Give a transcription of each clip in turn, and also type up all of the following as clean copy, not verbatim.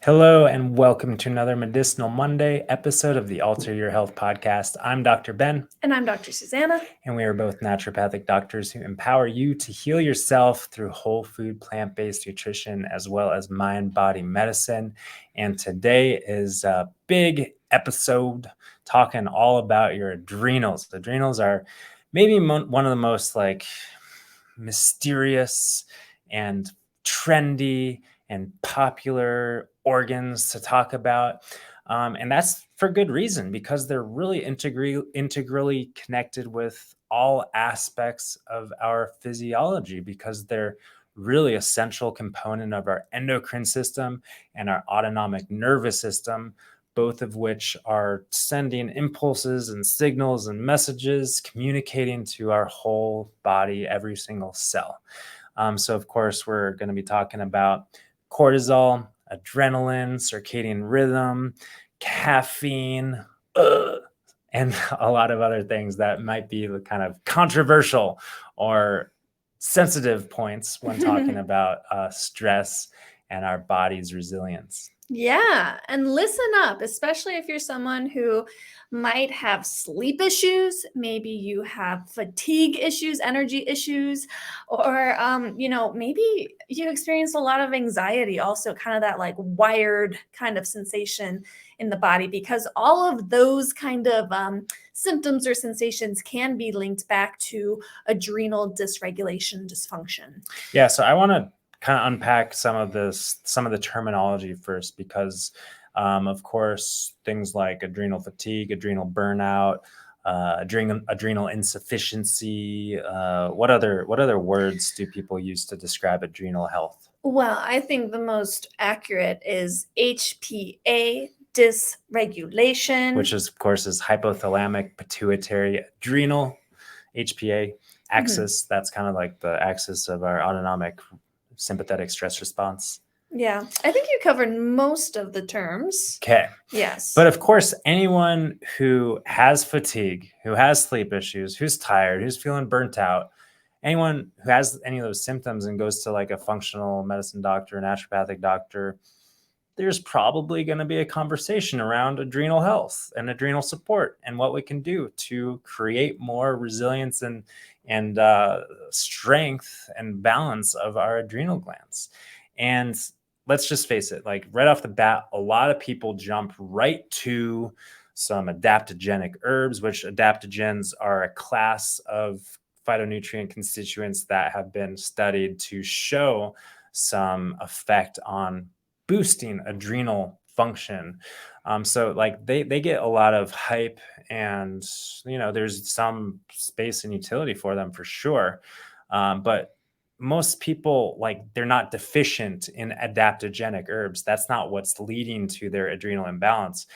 Hello, and welcome to another Medicinal Monday episode of the Alter Your Health podcast. I'm Dr. Ben. And I'm Dr. Susanna. And we are both naturopathic doctors who empower you to heal yourself through whole food, plant-based nutrition, as well as mind-body medicine. And today is a big episode talking all about your adrenals. The adrenals are maybe one of the most mysterious and trendy and popular organs to talk about. And that's for good reason, because they're really integrally connected with all aspects of our physiology, because they're really essential component of our endocrine system and our autonomic nervous system, both of which are sending impulses and signals and messages, communicating to our whole body, every single cell. So of course, we're going to be talking about cortisol, adrenaline, circadian rhythm, caffeine, and a lot of other things that might be kind of controversial or sensitive points when talking about stress and our body's resilience. Yeah, and listen up, especially if you're someone who might have sleep issues, maybe you have fatigue issues, energy issues, or maybe you experience a lot of anxiety, also kind of that like wired kind of sensation in the body, because all of those kind of symptoms or sensations can be linked back to adrenal dysregulation dysfunction. Yeah, so I want to kind of unpack some of the terminology first, because of course things like adrenal fatigue, adrenal burnout, adrenal insufficiency, what other words do people use to describe adrenal health? Well, I think the most accurate is HPA dysregulation, which is, of course, is hypothalamic pituitary adrenal. HPA axis, that's kind of like the axis of our autonomic sympathetic stress response. Yeah, I think you covered most of the terms. Okay. Yes. But of course, anyone who has fatigue, who has sleep issues, who's tired, who's feeling burnt out, anyone who has any of those symptoms and goes to like a functional medicine doctor, a naturopathic doctor, there's probably going to be a conversation around adrenal health and adrenal support and what we can do to create more resilience and strength and balance of our adrenal glands. And let's just face it, like right off the bat, a lot of people jump right to some adaptogenic herbs, which adaptogens are a class of phytonutrient constituents that have been studied to show some effect on boosting adrenal function. So like they get a lot of hype, and there's some space and utility for them for sure. But most people, like, they're not deficient in adaptogenic herbs. That's not what's leading to their adrenal imbalance.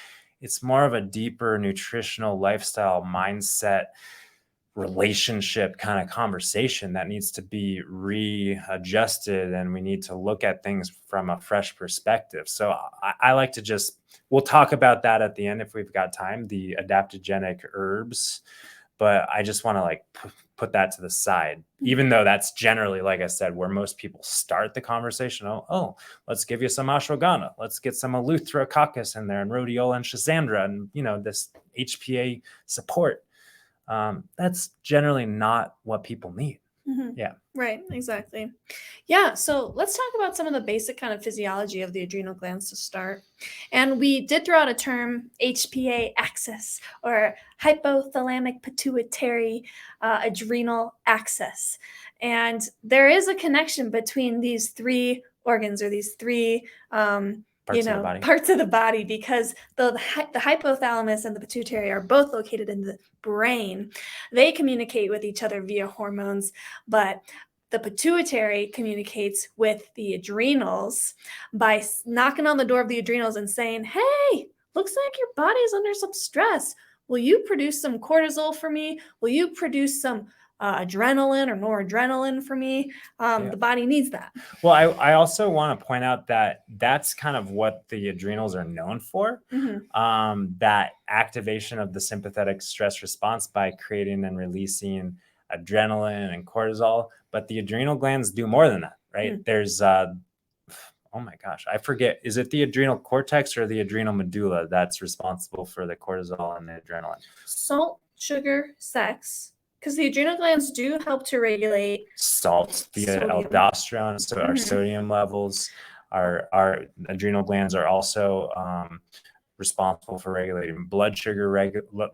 It's more of a deeper nutritional lifestyle mindset relationship kind of conversation that needs to be readjusted, and we need to look at things from a fresh perspective. So I like to we'll talk about that at the end if we've got time, the adaptogenic herbs, but I just want to put that to the side, even though that's generally, like I said, where most people start the conversation. Oh, let's give you some ashwagandha, let's get some eleutherococcus in there, and rhodiola and schisandra, and this HPA support. That's generally not what people need. Mm-hmm. Yeah. Right, exactly. Yeah, so let's talk about some of the basic kind of physiology of the adrenal glands to start. And we did throw out a term, HPA axis, or hypothalamic pituitary adrenal axis. And there is a connection between these three organs, or these three parts of the body, because the hypothalamus and the pituitary are both located in the brain. They communicate with each other via hormones, but the pituitary communicates with the adrenals by knocking on the door of the adrenals and saying, hey, looks like your body is under some stress. Will you produce some cortisol for me? Will you produce some adrenaline or noradrenaline for me? The body needs that. Well, I also want to point out that that's kind of what the adrenals are known for. Mm-hmm. That activation of the sympathetic stress response by creating and releasing adrenaline and cortisol. But the adrenal glands do more than that, right? There's oh my gosh, I forget. Is it the adrenal cortex or the adrenal medulla that's responsible for the cortisol and the adrenaline? Salt, sugar, sex, because the adrenal glands do help to regulate Salt, the sodium. aldosterone, so our Mhm. sodium levels. Our adrenal glands are also responsible for regulating blood sugar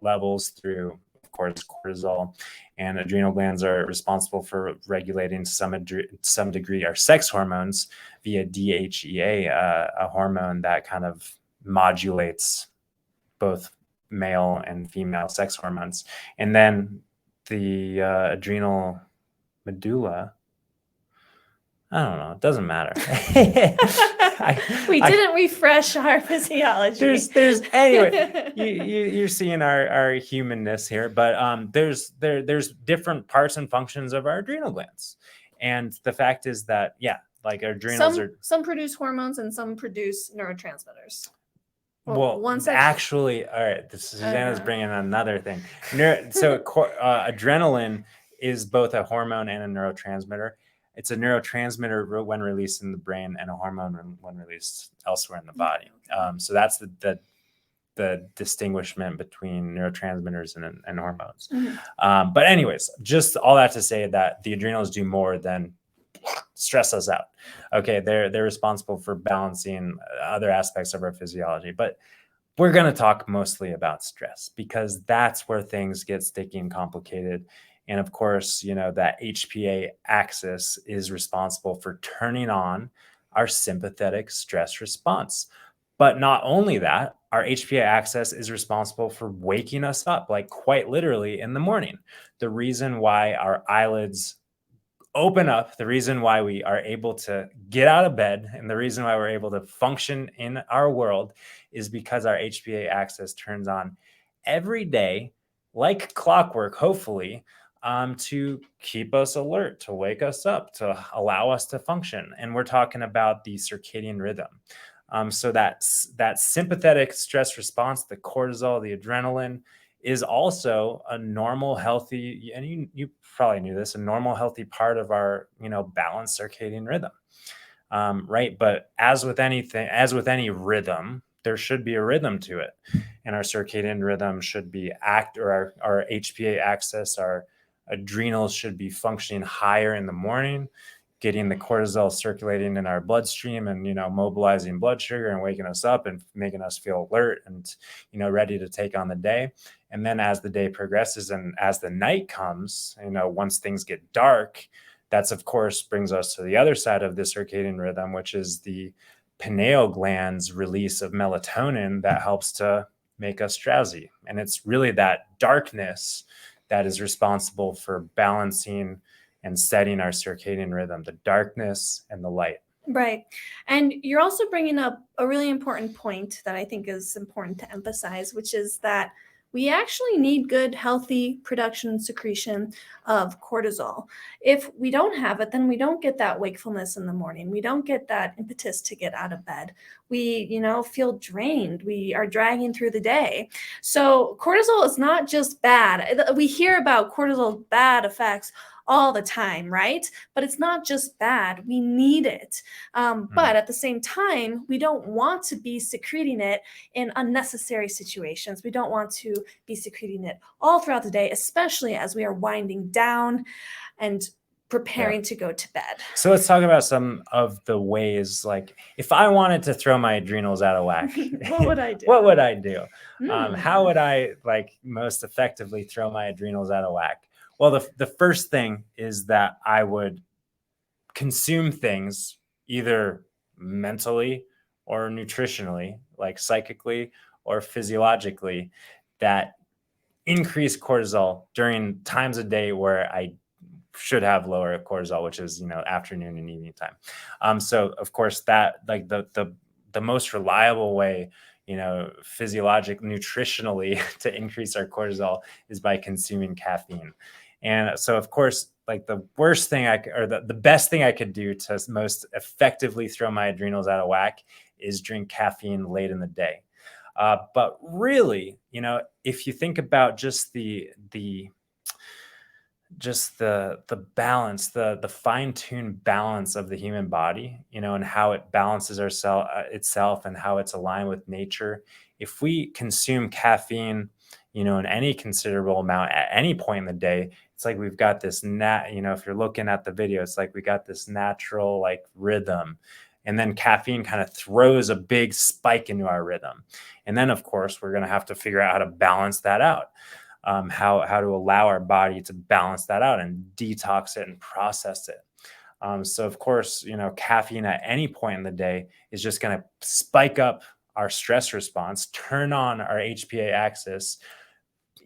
levels through, of course, cortisol. And adrenal glands are responsible for regulating some degree our sex hormones via DHEA, a hormone that kind of modulates both male and female sex hormones. And then the adrenal medulla, I don't know. It doesn't matter. We didn't refresh our physiology. There's anyway. You're seeing our humanness here, but there's different parts and functions of our adrenal glands, and the fact is that like our adrenals some produce hormones and some produce neurotransmitters. Well, actually, all right. Susanna's bringing another thing. So adrenaline is both a hormone and a neurotransmitter. It's a neurotransmitter when released in the brain and a hormone when released elsewhere in the body. So that's the distinguishment between neurotransmitters and hormones. Mm-hmm. But anyways, just all that to say that the adrenals do more than stress us out. Okay, they're responsible for balancing other aspects of our physiology, but we're going to talk mostly about stress because that's where things get sticky and complicated. And of course, that HPA axis is responsible for turning on our sympathetic stress response. But not only that, our HPA axis is responsible for waking us up, like quite literally in the morning. The reason why our eyelids open up, the reason why we are able to get out of bed, and the reason why we're able to function in our world is because our HPA axis turns on every day, like clockwork, hopefully, to keep us alert, to wake us up, to allow us to function. And we're talking about the circadian rhythm. So that sympathetic stress response, the cortisol, the adrenaline, is also a normal, healthy, and you probably knew this, a normal, healthy part of our, balanced circadian rhythm, right? But as with any rhythm, there should be a rhythm to it, and our circadian rhythm should be our HPA axis, our adrenals should be functioning higher in the morning, getting the cortisol circulating in our bloodstream and, mobilizing blood sugar and waking us up and making us feel alert and, ready to take on the day. And then as the day progresses and as the night comes, once things get dark, that's of course brings us to the other side of the circadian rhythm, which is the pineal gland's release of melatonin that helps to make us drowsy. And it's really that darkness that is responsible for balancing and setting our circadian rhythm, the darkness and the light. Right. And you're also bringing up a really important point that I think is important to emphasize, which is that we actually need good, healthy production and secretion of cortisol. If we don't have it, then we don't get that wakefulness in the morning. We don't get that impetus to get out of bed. We, feel drained. We are dragging through the day. So cortisol is not just bad. We hear about cortisol's bad effects all the time, right? But it's not just bad. We need it. But at the same time, we don't want to be secreting it in unnecessary situations. We don't want to be secreting it all throughout the day, especially as we are winding down and preparing to go to bed. So let's talk about some of the ways, like if I wanted to throw my adrenals out of whack, what would I do? What would I do? How would I most effectively throw my adrenals out of whack? Well, the first thing is that I would consume things either mentally or nutritionally, like psychically or physiologically, that increase cortisol during times of day where I should have lower cortisol, which is, afternoon and evening time. So of course that the most reliable way, nutritionally to increase our cortisol is by consuming caffeine. And so, of course, the worst thing the best thing I could do to most effectively throw my adrenals out of whack is drink caffeine late in the day. But really, if you think about just the just the balance, the fine-tuned balance of the human body, and how it balances itself and how it's aligned with nature. If we consume caffeine, in any considerable amount at any point in the day, it's like we've got this if you're looking at the video, it's like we got this natural like rhythm. And then caffeine kind of throws a big spike into our rhythm. And then of course we're going to have to figure out how to balance that out. How to allow our body to balance that out and detox it and process it. So of course, caffeine at any point in the day is just going to spike up our stress response, turn on our HPA axis,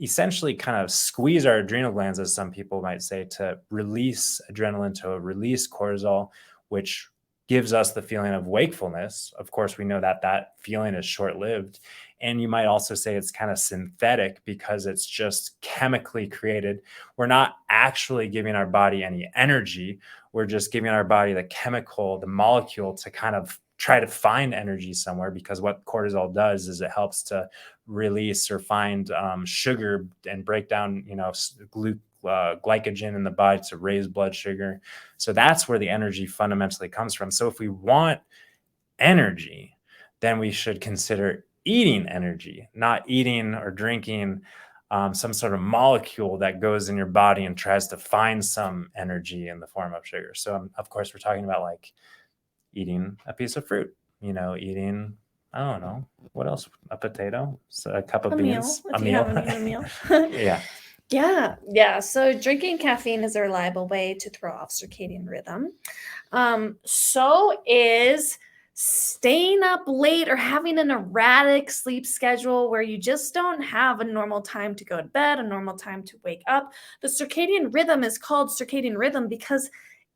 essentially kind of squeeze our adrenal glands, as some people might say, to release adrenaline, to release cortisol, which gives us the feeling of wakefulness. Of course, we know that that feeling is short-lived. And you might also say it's kind of synthetic because it's just chemically created. We're not actually giving our body any energy. We're just giving our body the chemical, the molecule to kind of try to find energy somewhere, because what cortisol does is it helps to release or find sugar and break down, glycogen in the body to raise blood sugar. So that's where the energy fundamentally comes from. So if we want energy, then we should consider eating energy, not eating or drinking some sort of molecule that goes in your body and tries to find some energy in the form of sugar. So of course, we're talking about like eating a piece of fruit, eating, I don't know, what else? A potato, so a cup of beans, If a you meal. haven't eaten a meal. Yeah. Yeah. So drinking caffeine is a reliable way to throw off circadian rhythm. So is staying up late or having an erratic sleep schedule where you just don't have a normal time to go to bed, a normal time to wake up. The circadian rhythm is called circadian rhythm because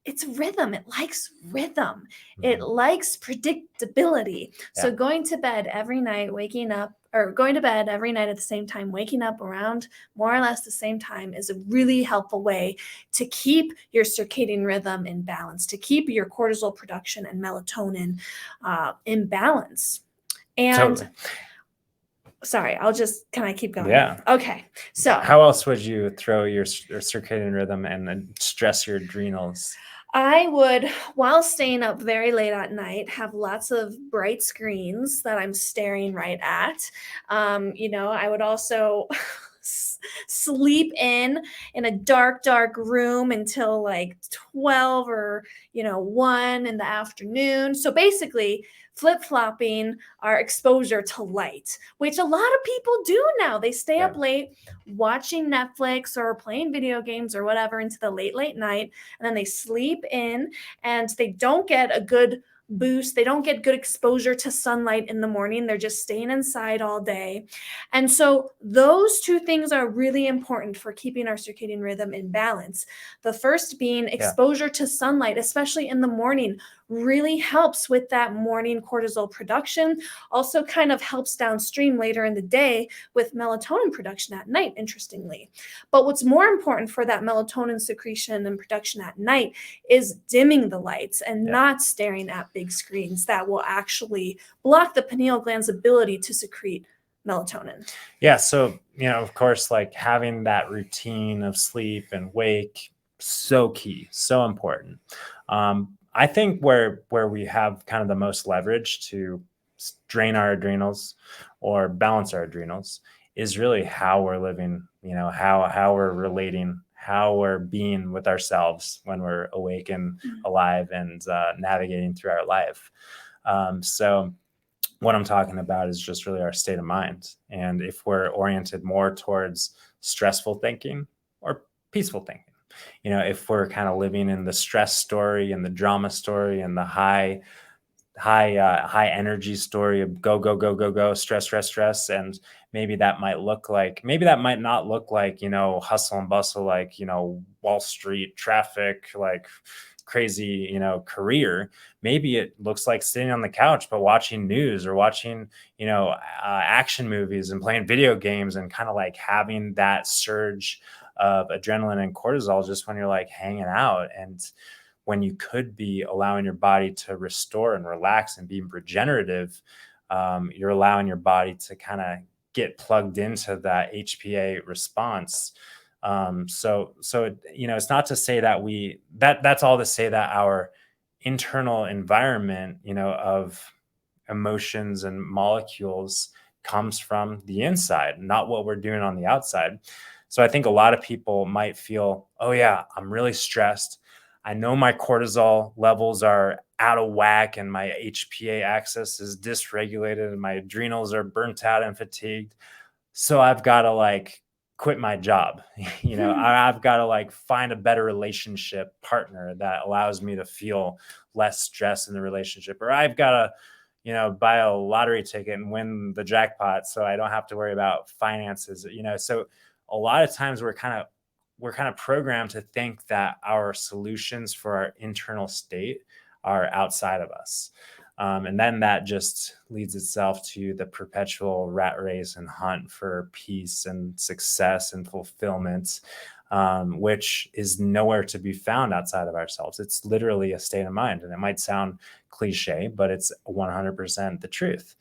it's rhythm. It likes rhythm. It Mhm. likes predictability. So Yeah. going to bed every night, waking up, or going to bed every night at the same time, waking up around more or less the same time is a really helpful way to keep your circadian rhythm in balance, to keep your cortisol production and melatonin in balance. And Totally. sorry, can I keep going? Yeah. Okay. So How else would you throw your circadian rhythm and then stress your adrenals? I would, while staying up very late at night, have lots of bright screens that I'm staring right at. I would also sleep in a dark room until like 12 or 1 in the afternoon. So basically, flip-flopping our exposure to light, which a lot of people do now. They stay Yeah. up late watching Netflix or playing video games or whatever into the late night, and then they sleep in and they don't get a good boost. They don't get good exposure to sunlight in the morning. They're just staying inside all day. And so those two things are really important for keeping our circadian rhythm in balance. The first being Yeah. exposure to sunlight, especially in the morning, really helps with that morning cortisol production. Also kind of helps downstream later in the day with melatonin production at night, interestingly. But what's more important for that melatonin secretion and production at night is dimming the lights and not staring at big screens that will actually block the pineal gland's ability to secrete melatonin. Yeah. So, of course, like having that routine of sleep and wake, so key, so important. I think where we have kind of the most leverage to drain our adrenals or balance our adrenals is really how we're living, how we're relating, how we're being with ourselves when we're awake and alive and navigating through our life. So what I'm talking about is just really our state of mind. And if we're oriented more towards stressful thinking or peaceful thinking, if we're kind of living in the stress story and the drama story and the high energy story of go, stress, and maybe that might not look like, hustle and bustle, like, Wall Street traffic, like crazy, career. Maybe it looks like sitting on the couch but watching news or watching, action movies and playing video games and kind of like having that surge of adrenaline and cortisol just when you're like hanging out, and when you could be allowing your body to restore and relax and be regenerative. You're allowing your body to kind of get plugged into that HPA response It's not to say that that's all to say that our internal environment, of emotions and molecules comes from the inside, not what we're doing on the outside. So I think a lot of people might feel, oh yeah, I'm really stressed. I know my cortisol levels are out of whack and my HPA axis is dysregulated and my adrenals are burnt out and fatigued. So I've got to like quit my job. I've got to like find a better relationship partner that allows me to feel less stress in the relationship, or I've got to buy a lottery ticket and win the jackpot so I don't have to worry about finances. So a lot of times we're kind of programmed to think that our solutions for our internal state are outside of us. And then that just leads itself to the perpetual rat race and hunt for peace and success and fulfillment, which is nowhere to be found outside of ourselves. It's literally a state of mind. And it might sound cliche, but it's 100% the truth.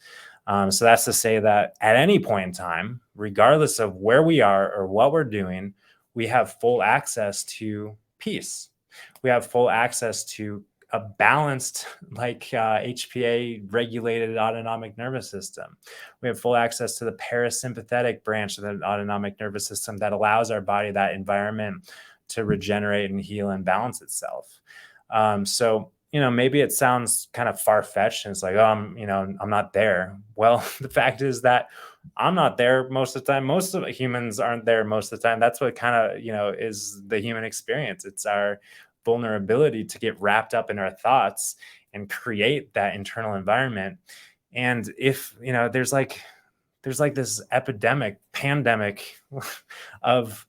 So that's to say that at any point in time, regardless of where we are or what we're doing, we have full access to peace. We have full access to a balanced, HPA regulated autonomic nervous system. We have full access to the parasympathetic branch of the autonomic nervous system that allows our body, that environment, to regenerate and heal and balance itself. Maybe it sounds kind of far-fetched and it's like, oh, I'm not there. Well, the fact is that I'm not there most of the time. Most of humans aren't there most of the time. That's what kind of, is the human experience. It's our vulnerability to get wrapped up in our thoughts and create that internal environment. And if, there's like this pandemic of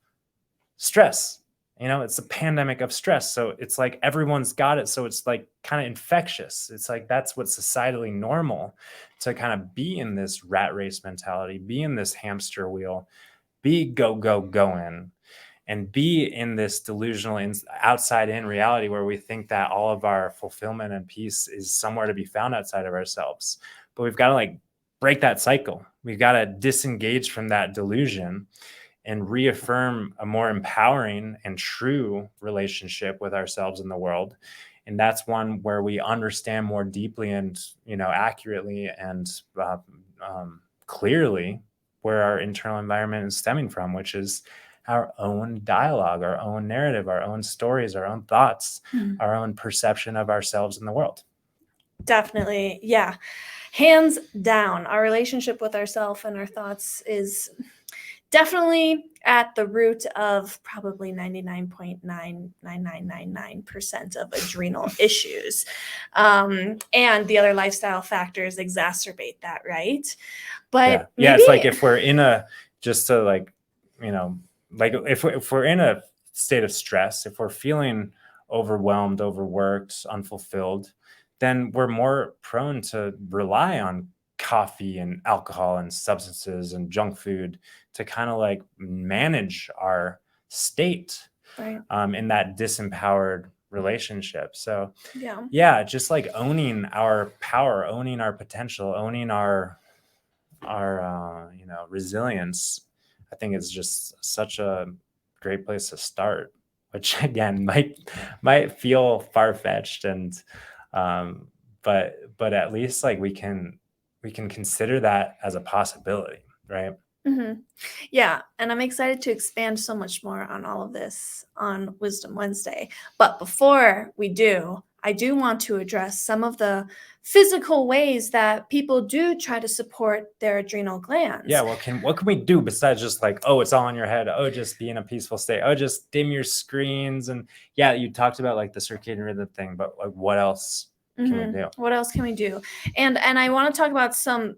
stress, it's a pandemic of stress. So it's like everyone's got it. So it's like kind of infectious. It's like that's what's societally normal, to kind of be in this rat race mentality, be in this hamster wheel, be going, and be in this delusional outside in reality where we think that all of our fulfillment and peace is somewhere to be found outside of ourselves. But we've got to like break that cycle. We've got to disengage from that delusion and reaffirm a more empowering and true relationship with ourselves and the world. And that's one where we understand more deeply and, accurately and clearly where our internal environment is stemming from, which is our own dialogue, our own narrative, our own stories, our own thoughts, our own perception of ourselves in the world. Definitely. Yeah. Hands down, our relationship with ourselves and our thoughts is definitely at the root of probably 99.99999% of adrenal issues. And the other lifestyle factors exacerbate that, right? But yeah, it's like if we're in if we're in a state of stress, if we're feeling overwhelmed, overworked, unfulfilled, then we're more prone to rely on coffee and alcohol and substances and junk food to kind of like manage our state, right, in that disempowered relationship. So just like owning our power, owning our potential, owning our resilience, I think it's just such a great place to start, which again might feel far-fetched, and but at least like we can consider that as a possibility, right? Mm-hmm. Yeah, and I'm excited to expand so much more on all of this on Wisdom Wednesday. But before we do, I do want to address some of the physical ways that people do try to support their adrenal glands. Yeah, what can we do besides just like, oh, it's all in your head, oh, just be in a peaceful state, oh, just dim your screens, and yeah, you talked about like the circadian rhythm thing, but like what else can we do? What else can we do? And I want to talk about some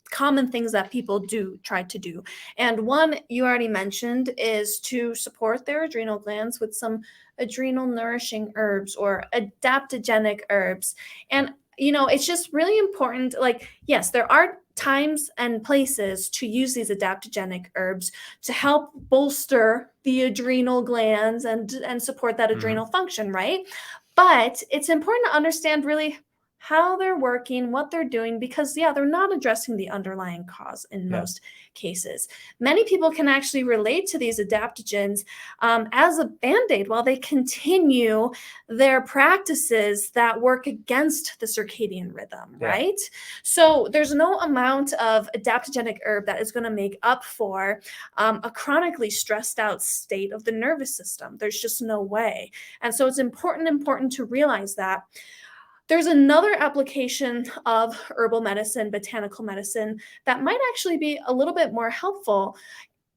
common things that people do try to do. And one you already mentioned is to support their adrenal glands with some adrenal nourishing herbs or adaptogenic herbs. And it's just really important. Like, yes, there are times and places to use these adaptogenic herbs to help bolster the adrenal glands and support that adrenal function, right? But it's important to understand really how they're working, what they're doing, because they're not addressing the underlying cause in most cases. Many people can actually relate to these adaptogens as a band-aid while they continue their practices that work against the circadian rhythm, right? So there's no amount of adaptogenic herb that is going to make up for a chronically stressed out state of the nervous system. There's just no way. And so it's important to realize that. There's another application of herbal medicine, botanical medicine, that might actually be a little bit more helpful,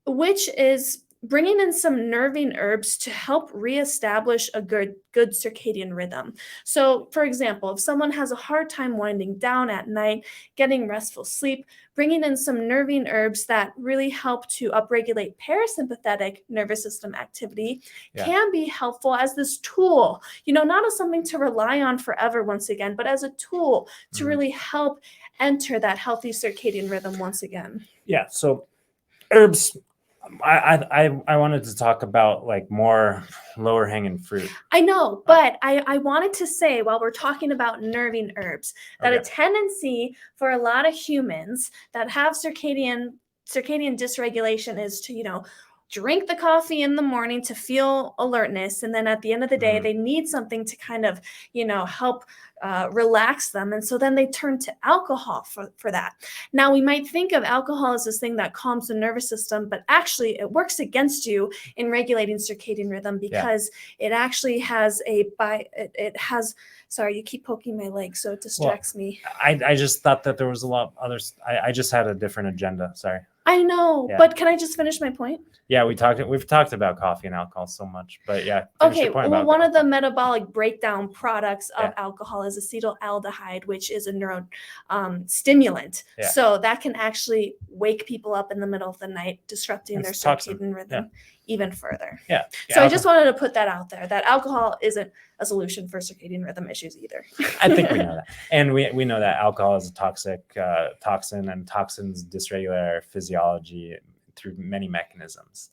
which is bringing in some nervine herbs to help reestablish a good circadian rhythm. So, for example, if someone has a hard time winding down at night, getting restful sleep, bringing in some nervine herbs that really help to upregulate parasympathetic nervous system activity can be helpful as this tool, not as something to rely on forever once again, but as a tool to really help enter that healthy circadian rhythm once again. Yeah. So herbs, I wanted to talk about like more lower hanging fruit. I know, but I wanted to say, while we're talking about nervine herbs, that a tendency for a lot of humans that have circadian dysregulation is to, drink the coffee in the morning to feel alertness. And then at the end of the day, they need something to kind of, help relax them. And so then they turn to alcohol for that. Now, we might think of alcohol as this thing that calms the nervous system, but actually it works against you in regulating circadian rhythm because it actually has sorry, you keep poking my leg, so it distracts me. I just thought that there was a lot of others. I just had a different agenda. Sorry. I know, but can I just finish my point? Yeah, we've talked about coffee and alcohol so much, but okay. Well, one of the metabolic breakdown products of alcohol is acetaldehyde, which is a neuro stimulant. So that can actually wake people up in the middle of the night, disrupting their circadian rhythm even further. So I just wanted to put that out there, that alcohol isn't a solution for circadian rhythm issues either. I think we know that. And we know that alcohol is a toxic toxin, and toxins dysregulate our physiology through many mechanisms.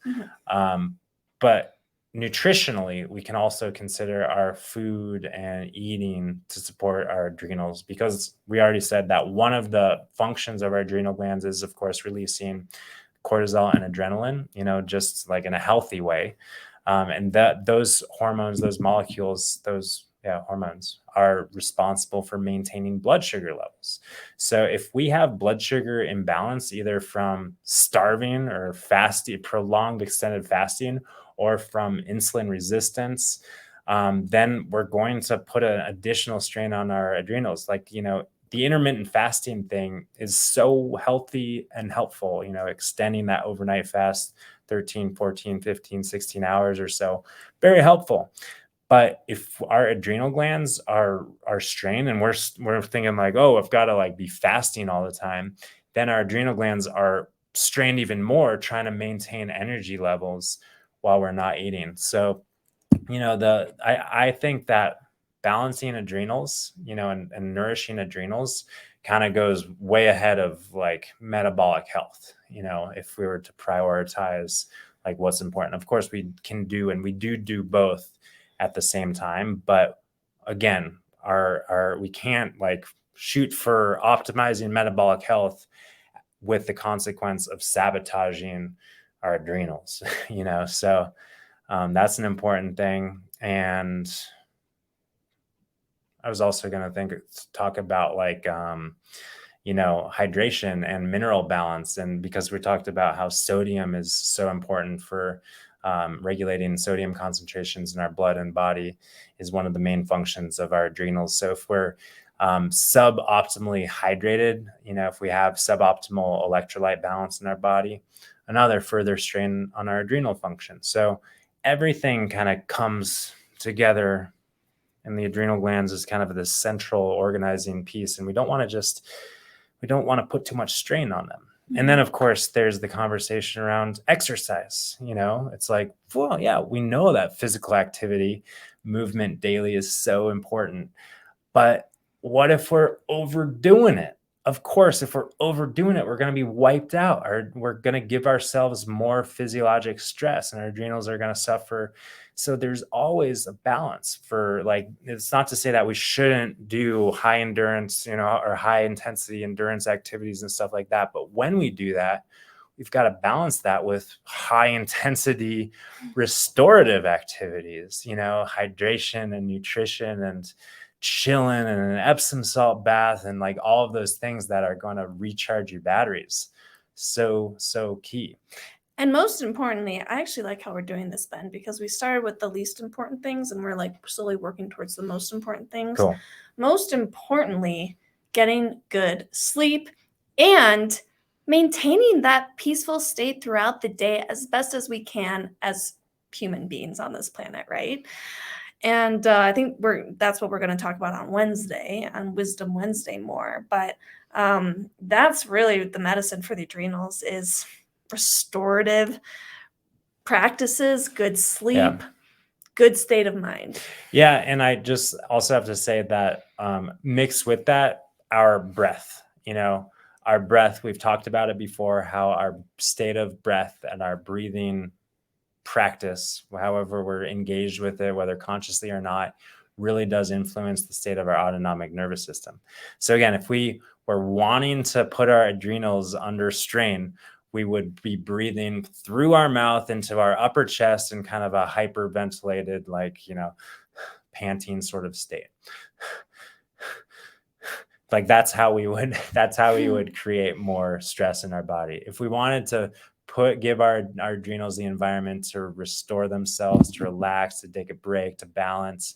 But nutritionally, we can also consider our food and eating to support our adrenals, because we already said that one of the functions of our adrenal glands is, of course, releasing cortisol and adrenaline, just like in a healthy way. And those hormones, those molecules, those hormones are responsible for maintaining blood sugar levels. So if we have blood sugar imbalance, either from starving or fasting, prolonged extended fasting, or from insulin resistance, then we're going to put an additional strain on our adrenals. Like, the intermittent fasting thing is so healthy and helpful, extending that overnight fast 13, 14, 15, 16 hours or so, very helpful. But if our adrenal glands are strained and we're thinking like, oh, I've got to like be fasting all the time, then our adrenal glands are strained even more, trying to maintain energy levels while we're not eating. So, I think that balancing adrenals, and nourishing adrenals kind of goes way ahead of like metabolic health, if we were to prioritize like what's important. Of course, we can do, and we do both at the same time. But again, we can't like shoot for optimizing metabolic health with the consequence of sabotaging our adrenals, so that's an important thing. And I was also going to talk about like, hydration and mineral balance. And because we talked about how sodium is so important for regulating sodium concentrations in our blood and body, is one of the main functions of our adrenals. So if we're suboptimally hydrated, if we have suboptimal electrolyte balance in our body, another further strain on our adrenal function. So everything kind of comes together, and the adrenal glands is kind of this central organizing piece, and we don't want to put too much strain on them. And then, of course, there's the conversation around exercise. It's like, well, yeah, we know that physical activity, movement daily is so important. But what if we're overdoing it? of course, if we're overdoing it, we're going to be wiped out, or we're going to give ourselves more physiologic stress, and our adrenals are going to suffer. So there's always a balance for, like, it's not to say that we shouldn't do high endurance, or high intensity endurance activities and stuff like that. But when we do that, we've got to balance that with high intensity restorative activities, hydration and nutrition and chilling and an Epsom salt bath and like all of those things that are going to recharge your batteries. So key. And most importantly, I actually like how we're doing this, Ben, because we started with the least important things and we're like slowly working towards the most important things. Cool. Most importantly, getting good sleep and maintaining that peaceful state throughout the day as best as we can as human beings on this planet, right? And I think that's what we're going to talk about on Wednesday, on Wisdom Wednesday more. But that's really the medicine for the adrenals is restorative practices, good sleep, good state of mind. Yeah. And I just also have to say that mixed with that, our breath, our breath, we've talked about it before, how our state of breath and our breathing practice, however we're engaged with it, whether consciously or not, really does influence the state of our autonomic nervous system. So again, if we were wanting to put our adrenals under strain, we would be breathing through our mouth into our upper chest in kind of a hyperventilated, like, panting sort of state. Like that's how we would create more stress in our body. If we wanted to give our adrenals the environment to restore themselves, to relax, to take a break, to balance,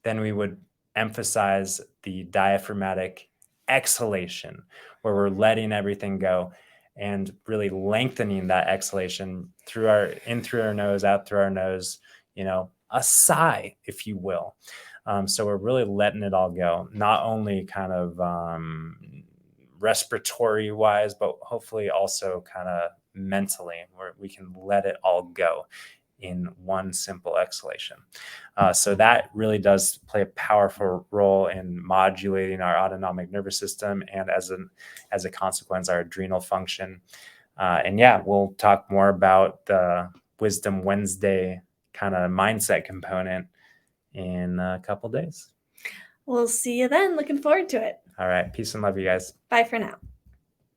then we would emphasize the diaphragmatic exhalation, where we're letting everything go and really lengthening that exhalation in through our nose, out through our nose, a sigh, if you will. So we're really letting it all go, not only kind of respiratory wise, but hopefully also kind of mentally, where we can let it all go in one simple exhalation. So that really does play a powerful role in modulating our autonomic nervous system, and as a consequence, our adrenal function. And yeah, we'll talk more about the Wisdom Wednesday kind of mindset component in a couple days. We'll see you then. Looking forward to it. All right. Peace and love, you guys. Bye for now.